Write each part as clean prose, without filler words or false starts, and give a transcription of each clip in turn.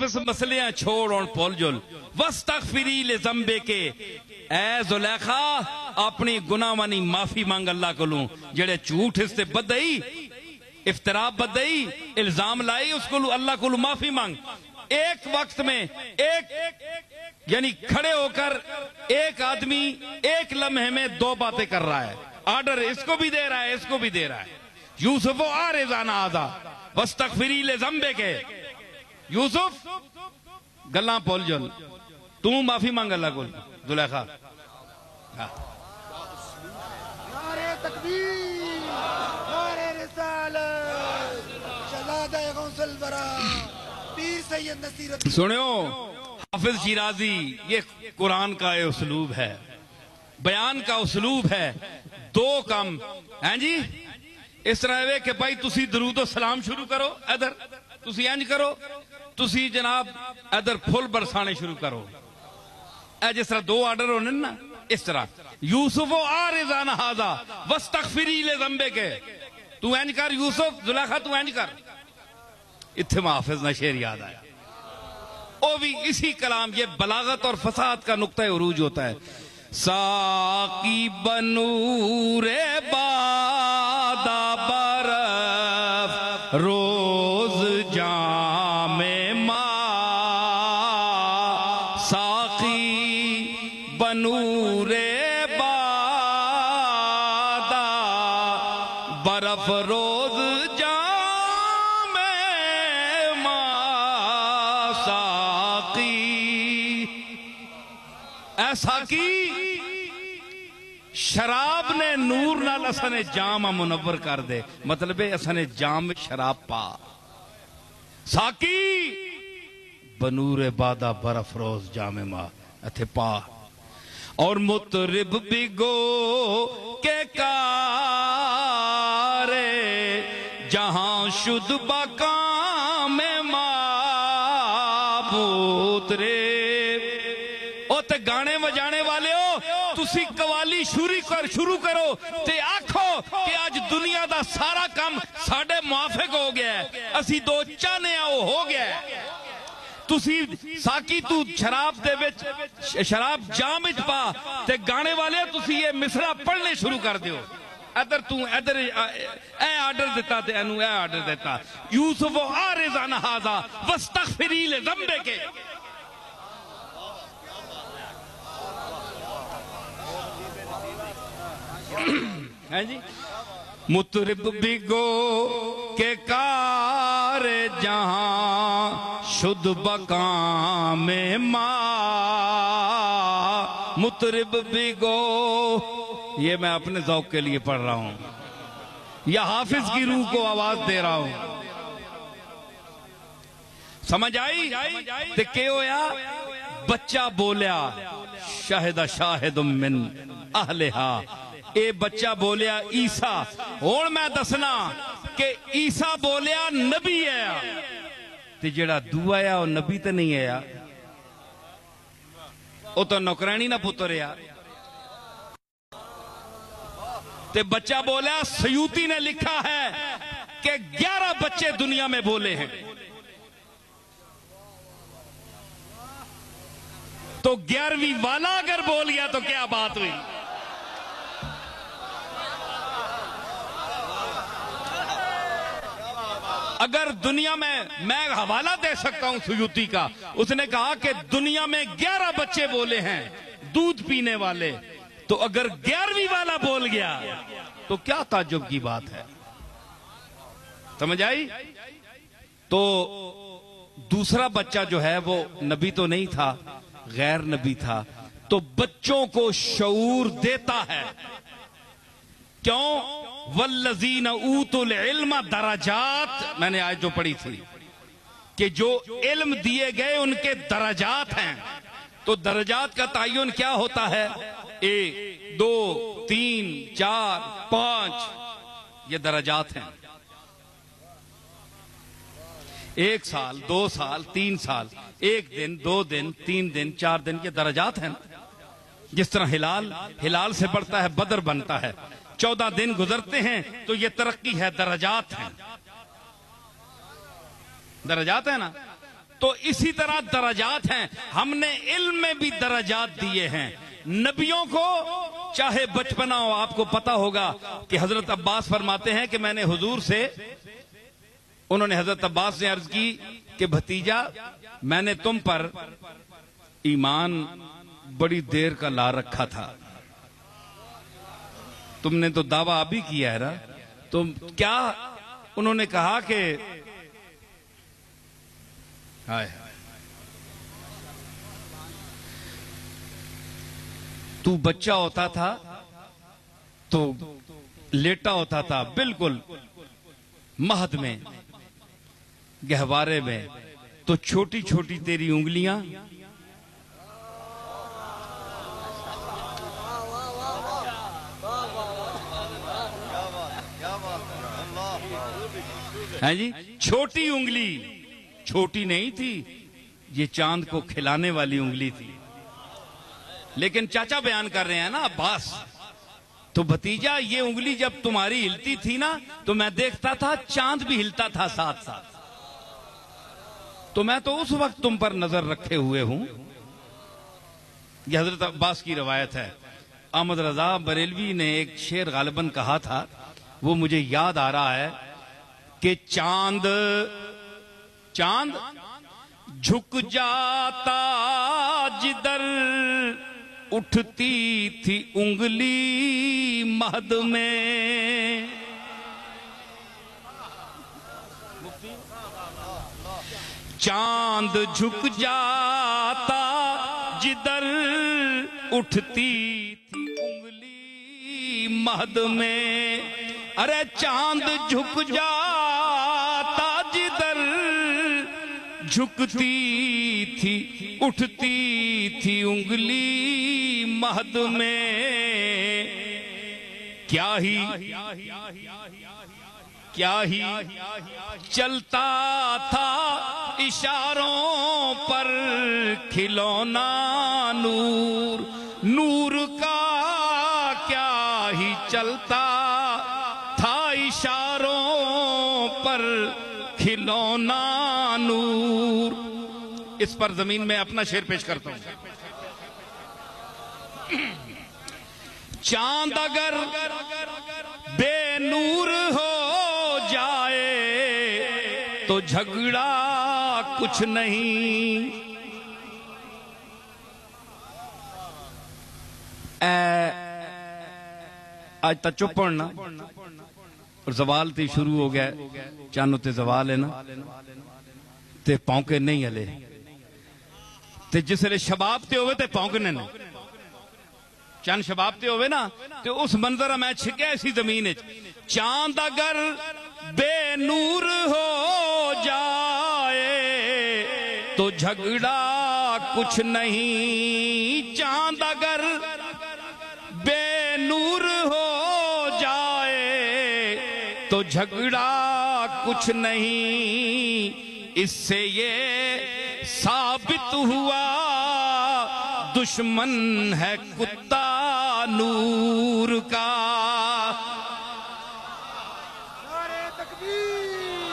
پس مسلیاں چھوڑ اور پول جل وستغفری لذنبے کے اے زلیخا اپنی گناہ وانی معافی مانگ اللہ کو لوں جڑے جھوٹ اس سے بدئی افتراء بدئی الزام لائی اس کو لوں اللہ کو لوں معافی مانگ ایک وقت میں ایک یعنی کھڑے ہو کر ایک آدمی ایک لمحے میں دو باتیں کر رہا ہے آرڈر اس کو بھی دے رہا ہے اس کو بھی دے رہا ہے یوسف آرزان آزا وستغفری لذنبے کے یوسف گلاں پول جل تو معافی مانگ اللہ کو زلیخا نعرہ تکبیر نعرہ رسالت شہزادہ غوث الورا پیر سید نصیر سنیو حافظ شیرازی یہ قرآن کا اسلوب ہے بیان کا اسلوب ہے دو کم ہیں جی اس طرح ہے کہ بھائی تسی درود و سلام شروع کرو ادھر تسی انج کرو تسی جناب ادھر پھول برسانے شروع کرو اے جس طرح دو آرڈر ہونے نا اس طرح یوسف آرزان ہاذا وستغفری لذنبے کے تو انج کر یوسف زلیخا تو انج کر اتھے محافظ نہ شعر یاد آیا او بھی اسی کلام یہ بلاغت اور فصاحت کا نقطہ عروج ہوتا ہے ساقی بنور بادہ برف روز جام ماں ساقی بنور بادہ برف روز جام ماں ساقی اے ساقی شراب نے نور نال اسانے جام منور کر دے مطلب ہے اسانے جام میں شراب پا ساقی بنور بادہ برف روز جام ماں اتھے پا اور مطرب بگو کے کارے جہاں شد بکام معبود رے او تے گانے بجانے والے ہو تسی قوالی شروع کرو تے آکھو کہ آج دنیا دا سارا کام ساڑھے موافق ہو گیا ہے اسی دو چانے آؤ ہو گیا ہے تسی ساکی تو شراب دے وچ شراب جامج پا تے گانے والے تسی یہ مصرع پڑھنے شروع کر دیو ادھر اے آرڈر دیتا تے انو اے آرڈر دیتا یوسف آرزان ہاذا وستغفری لذنبے کے ہیں جی مطرب بگو کے کار جہاں شد بکام ماں مطرب بگو یہ میں اپنے ذوق کے لیے پڑھ رہا ہوں یا حافظ کی روح کو آواز دے رہا ہوں سمجھ آئی تے کہ ہویا بچہ بولیا شاہد من اہلہا اے بچہ بولیا عیسیٰ اور میں دسنا کہ عیسیٰ بولیا نبی ہے تے جڑا دعا ہے وہ نبی تے نہیں ہے وہ تو نوکرانی نہ پتر ہے تے بچہ بولیا سیوطی نے لکھا ہے کہ 11 بچے دنیا میں بولے ہیں تو 11ویں والا اگر بول گیا تو کیا بات ہوئی اگر دنیا میں حوالہ دے سکتا ہوں سیوطی کا اس نے کہا کہ دنیا میں 11 بچے بولے ہیں دودھ پینے والے تو اگر 11ویں والا بول گیا تو کیا تعجب کی بات ہے سمجھ آئی تو دوسرا بچہ جو ہے وہ نبی تو نہیں تھا غیر نبی تھا تو بچوں کو شعور دیتا ہے کیوں والذین اوتوا العلم درجات میں نے آج جو پڑھی تھی کہ جو علم دیے گئے ان کے درجات ہیں تو درجات کا تعین کیا ہوتا ہے 1 2 3 4 5 یہ درجات ہیں 1 سال 2 سال 3 سال 1 دن 2 دن 3 دن 4 دن یہ درجات ہیں جس طرح ہلال سے بڑھتا ہے بدر بنتا ہے 14 دن گزرتے ہیں تو یہ ترقی ہے درجات ہیں درجات ہے نا تو اسی طرح درجات ہیں. ہم نے علم میں بھی درجات دیے ہیں. نبیوں کو چاہے بچپنا ہو، آپ کو پتا ہوگا کہ حضرت عباس فرماتے ہیں کہ میں نے حضور سے، انہوں نے حضرت عباس سے عرض کی کہ بھتیجا میں نے تم پر ایمان بڑی دیر کا لا رکھا تھا، تم نے تو دعویٰ ابھی کیا ہے نا، تم کیا؟ انہوں نے کہا کہ تو بچہ ہوتا تھا تو لیٹا ہوتا تھا بالکل مہد میں، گہوارے میں، تو چھوٹی چھوٹی تیری انگلیاں ہیں جی، چھوٹی انگلی، چھوٹی نہیں تھی، یہ چاند کو کھلانے والی انگلی تھی. لیکن چاچا بیان کر رہے ہیں نا عباس، تو بھتیجا یہ انگلی جب تمہاری ہلتی تھی نا تو میں دیکھتا تھا چاند بھی ہلتا تھا ساتھ ساتھ، تو میں تو اس وقت تم پر نظر رکھے ہوئے ہوں. یہ حضرت عباس کی روایت ہے. احمد رضا بریلوی نے ایک شعر غالباً کہا تھا، وہ مجھے یاد آ رہا ہے کہ چاند جھک جاتا جدھر اٹھتی تھی انگلی مہد میں، چاند جھک جاتا جدھر اٹھتی تھی انگلی مہد میں. ارے چاند جھک جاتا جدھر جھکتی تھی اٹھتی تھی انگلی مہد میں. کیا ہی چلتا تھا اشاروں پر کھلونا نور، نور کا کیا ہی چلتا تھا اشاروں پر کھلونا نور. اس پر زمین میں اپنا شعر پیش کرتا ہوں. چاند اگر بے نور ہو جائے تو جھگڑا کچھ نہیں. آج تا چپ پڑھنا اور زوال تے شروع ہو گیا، چانو تے زوال ہے نا تے پونکے نہیں ہلے، تے جس لئے شباب تے ہوئے تے پونکنے نا، چاند شباب تے ہوئے نا تے اس منظر میں چھکے ایسی زمین ہے. چاند اگر بے نور ہو جائے تو جھگڑا کچھ نہیں. چاند اگر بے نور ہو جائے تو جھگڑا کچھ نہیں. اس سے یہ ثابت ہوا دشمن ہے کتا نور کا. نعرہ تکبیر،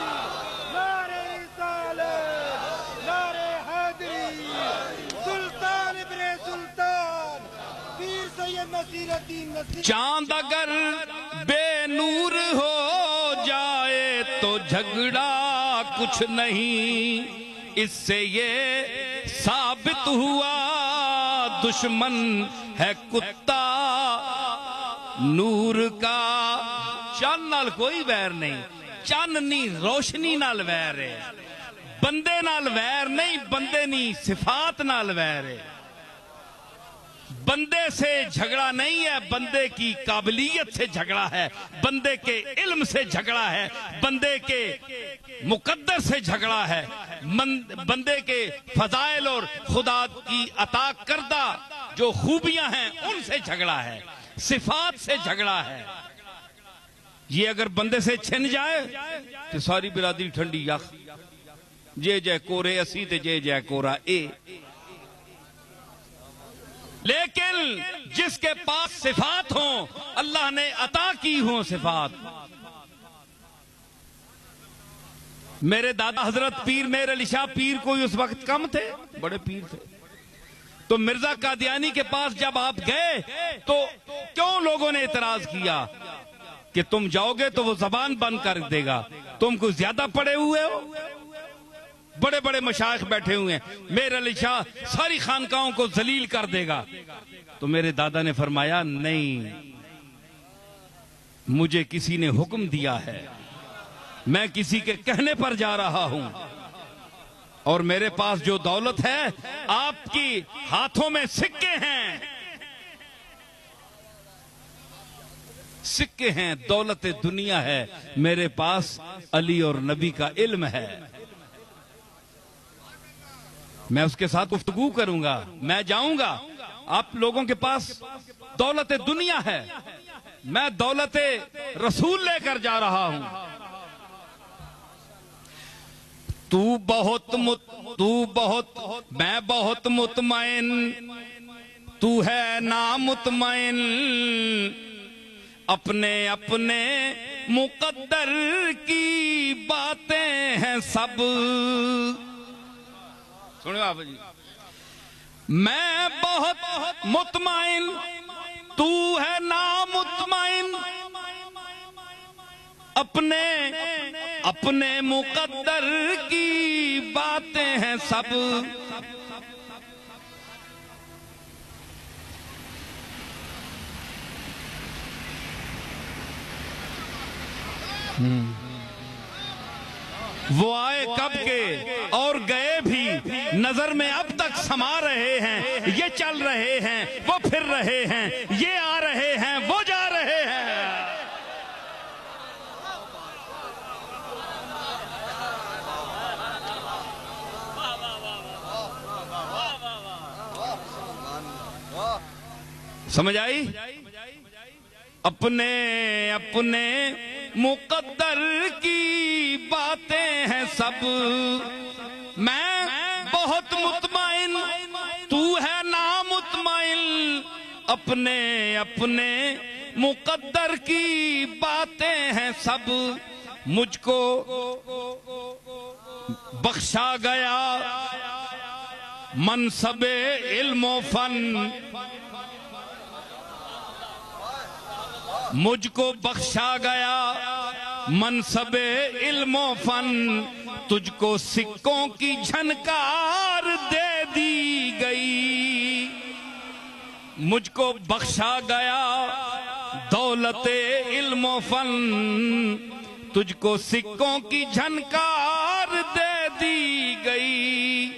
نعرہ رسالت، نعرہ حیدری، سلطان ابن سلطان، پیر سید نصیر الدین نصیر. چاند اگر بے نور ہو جائے تو جھگڑا کچھ نہیں. اس سے یہ ثابت ہوا دشمن ہے کتا نور کا. چاند نال کوئی ویر نہیں، چاندنی روشنی نال ویر ہے، بندے نال ویر نہیں، بندے نی صفات نال ویر ہے. بندے سے جھگڑا نہیں ہے، بندے کی قابلیت سے جھگڑا ہے، بندے کے علم سے جھگڑا ہے، بندے کے مقدر سے جھگڑا ہے، بندے کے فضائل اور خدا کی عطا کردہ جو خوبیاں ہیں ان سے جھگڑا ہے، صفات سے جھگڑا ہے. یہ اگر بندے سے چھن جائے تو ساری برادری ٹھنڈی یخ، جے جے کورے اسی تے جے جے کورا اے. لیکن جس کے پاس صفات ہوں، اللہ نے عطا کی ہوں صفات، میرے دادا حضرت پیر میر علی شاہ پیر کوئی اس وقت کم تھے، بڑے پیر تھے. تو مرزا قادیانی کے پاس جب آپ گئے تو کیوں لوگوں نے اعتراض کیا کہ تم جاؤ گے تو وہ زبان بند کر دے گا، تم کو زیادہ پڑے ہوئے ہو، بڑے بڑے مشائخ بیٹھے ہوئے ہیں، میر علی شاہ ساری خانقاہوں کو ذلیل کر دے گا. تو میرے دادا نے فرمایا نہیں، مجھے کسی نے حکم دیا ہے، میں کسی کے کہنے پر جا رہا ہوں، اور میرے پاس جو دولت ہے، آپ کی ہاتھوں میں سکے ہیں، سکے ہیں، دولت دنیا ہے، میرے پاس علی اور نبی کا علم ہے. میں اس کے ساتھ گفتگو کروں گا، میں جاؤں گا. آپ لوگوں کے پاس دولت دنیا ہے، میں دولت رسول لے کر جا رہا ہوں. میں بہت مطمئن، تو ہے نامطمئن، اپنے اپنے مقدر کی باتیں ہیں سب. سنو آپ جی، میں بہت مطمئن، تو ہے نامطمئن، اپنے مقدر کی باتیں ہیں سب. وہ آئے کب کے اور گئے بھی، نظر میں اب تک سما رہے ہیں. یہ چل رہے ہیں، وہ پھر رہے ہیں، یہ آ رہے ہیں، وہ جا رہے ہیں. سمجھ آئی؟ اپنے اپنے مقدر کی باتیں ہیں سب. میں بہت مطمئن، تو ہے نامطمئن، اپنے اپنے مقدر کی باتیں ہیں سب. مجھ کو بخشا گیا منصب علم و فن، مجھ کو بخشا گیا منصب علم و فن، تجھ کو سکوں کی جھنکار دے دی گئی. مجھ کو بخشا گیا دولت علم و فن، تجھ کو سکوں کی جھنکار دے دی گئی.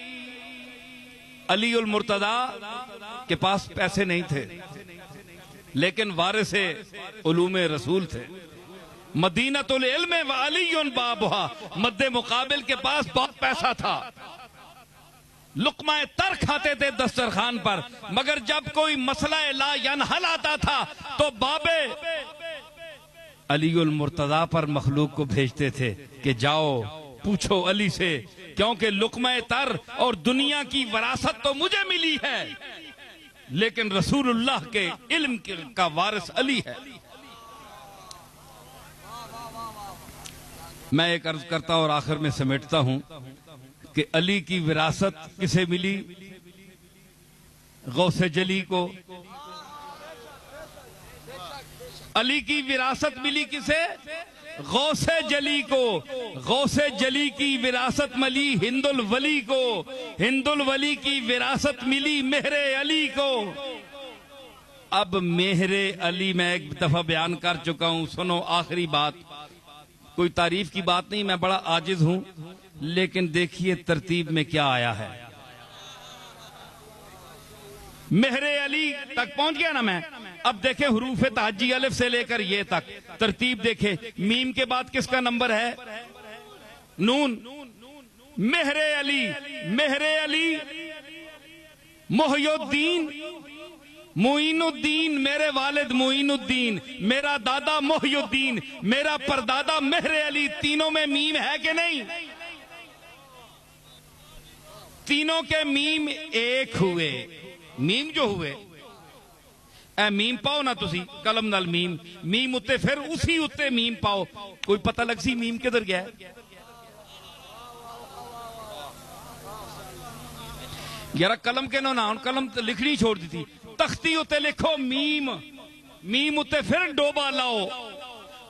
علی المرتضی کے پاس پیسے نہیں تھے، لیکن وارث علوم رسول تھے. مدینۃ العلم وعلی بابھا، مد مقابل کے پاس بہت پیسہ تھا، لقمہ تر کھاتے تھے دسترخوان پر، مگر جب کوئی مسئلہ لا ینحل آتا تھا تو بابے علی المرتضی پر مخلوق کو بھیجتے تھے کہ جاؤ پوچھو علی سے، کیونکہ لقمہ تر اور دنیا کی وراثت تو مجھے ملی ہے، لیکن رسول اللہ کے علم کا وارث علی ہے. میں ایک عرض کرتا اور آخر میں سمیٹتا ہوں کہ علی کی وراثت کسے ملی؟ غوث جلی کو. علی کی وراثت ملی کسے؟ غوث جلی کو. غوث جلی کی وراثت ملی ہند الولی کو. ہند الولی کی وراثت ملی مہر علی کو. اب مہر علی میں ایک دفعہ بیان کر چکا ہوں، سنو آخری بات. کوئی تعریف کی بات نہیں، میں بڑا عاجز ہوں، لیکن دیکھیے ترتیب میں کیا آیا ہے. مہر علی تک پہنچ گیا نا میں. اب دیکھیں حروف تہجی الف سے لے کر یہ تک ترتیب دیکھیں. میم کے بعد کس کا نمبر ہے؟ نون. مہر علی، مہر علی، محی الدین، معین الدین، میرے والد معین الدین، میرا دادا محی الدین، میرا پردادا مہر علی. تینوں میں میم ہے کہ نہیں؟ تینوں کے میم ایک ہوئے. میم جو ہوئے اے میم پاؤ نا تسی قلم نال میم، میم اتے پھر اسی اتے میم پاؤ. کوئی پتہ لگ سی میم کدھر گیا ہے؟ یار قلم کے نہ ہن قلم تے لکھنی چھوڑ دیتی تختی اتے لکھو میم میم اتے پھر ڈوبا لاؤ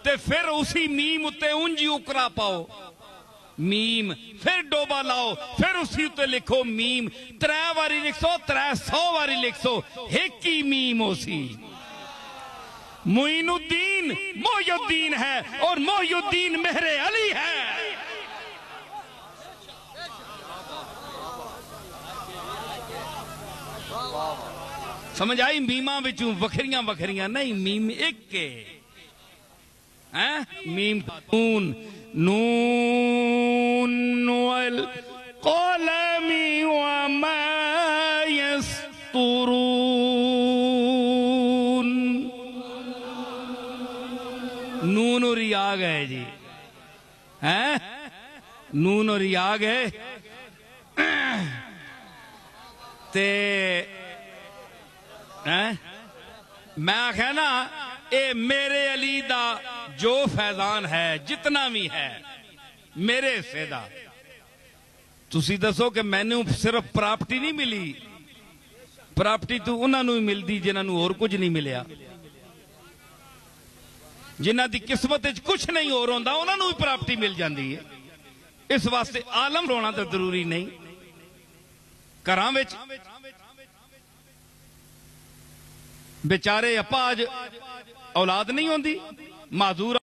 تے پھر اسی میم اتے انجی اکرا پاؤ میم پھر ڈوبا لاؤ پھر اسی اتے لکھو میم 3 واری لکھ سو 300 واری لکھ سو ایک ہی میم ہو سی معین الدین محی الدین ہے اور محی الدین مہر علی ہے سمجھ آئی میمہ بچوں وکھریاں وکھریاں نہیں میم ایک کے میم نون نون والقلم وما يسطرون نون اور یا گئے جی نون اور یا گئے تے میں آخیا نا اے میرے علی دا جو فیضان ہے جتنا بھی ہے میرے حصے دا تسی دسو کہ میں نے صرف پراپرٹی نہیں ملی پراپرٹی تو انہاں نوں ہی ملدی جنہاں نوں اور کچھ نہیں ملیا جنہاں دی قسمت وچ کچھ نہیں اور ہوندا انہاں نوں ہی پراپرٹی مل جاندی ہے اس واسطے عالم رونا تو ضروری نہیں گھراں وچ بیچارے اپا آج اولاد نہیں ہوندی معذور